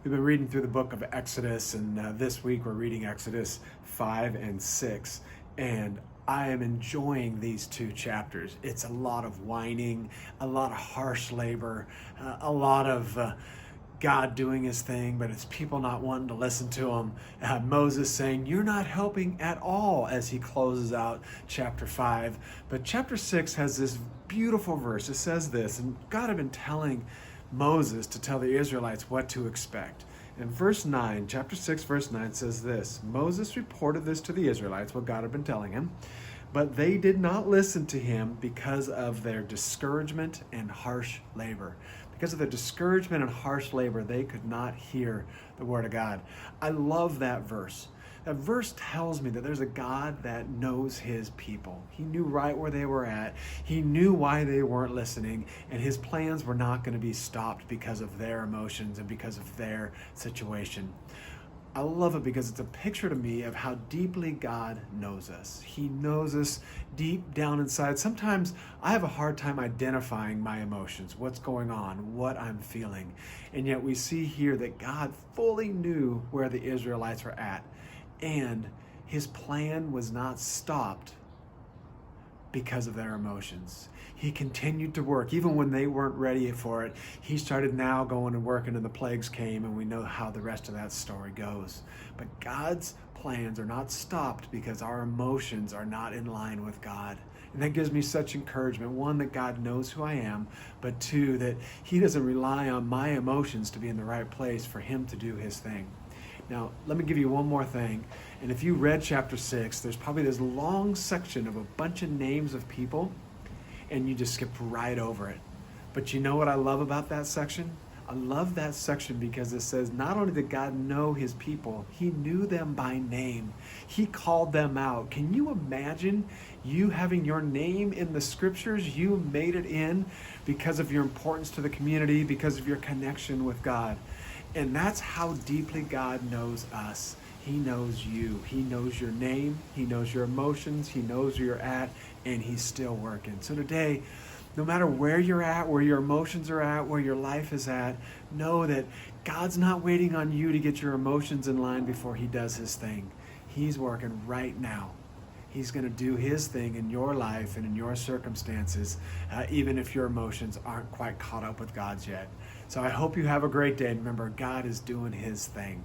We've been reading through the book of Exodus, and this week we're reading Exodus 5 and 6. And I am enjoying these two chapters. It's a lot of whining, a lot of harsh labor, a lot of God doing his thing, but it's people not wanting to listen to him. Moses saying, "You're not helping at all," as he closes out chapter 5. But chapter 6 has this beautiful verse. It says this, and God had been telling Moses to tell the Israelites what to expect. In verse 9, chapter 6, verse 9 says this: Moses reported this to the Israelites, what God had been telling him, but they did not listen to him because of their discouragement and harsh labor. Because of their discouragement and harsh labor, they could not hear the word of God. I love that verse. That verse tells me that there's a God that knows his people. He knew right where they were at. He knew why they weren't listening, and his plans were not going to be stopped because of their emotions and because of their situation. I love it because it's a picture to me of how deeply God knows us. He knows us deep down inside. Sometimes I have a hard time identifying my emotions, what's going on, what I'm feeling. And yet we see here that God fully knew where the Israelites were at. And his plan was not stopped because of their emotions. He continued to work. Even when they weren't ready for it, he started now going and working, and the plagues came, and we know how the rest of that story goes. But God's plans are not stopped because our emotions are not in line with God. And that gives me such encouragement. One, that God knows who I am, but two, that he doesn't rely on my emotions to be in the right place for him to do his thing. Now, let me give you one more thing. And if you read chapter 6, there's probably this long section of a bunch of names of people, and you just skipped right over it. But you know what I love about that section? I love that section because it says not only did God know his people, he knew them by name. He called them out. Can you imagine you having your name in the scriptures? You made it in because of your importance to the community, because of your connection with God. And that's how deeply God knows us. He knows you. He knows your name. He knows your emotions. He knows where you're at, and he's still working. So today, no matter where you're at, where your emotions are at, where your life is at, know that God's not waiting on you to get your emotions in line before he does his thing. He's working right now. He's going to do his thing in your life and in your circumstances, even if your emotions aren't quite caught up with God's yet. So I hope you have a great day. And remember, God is doing his thing.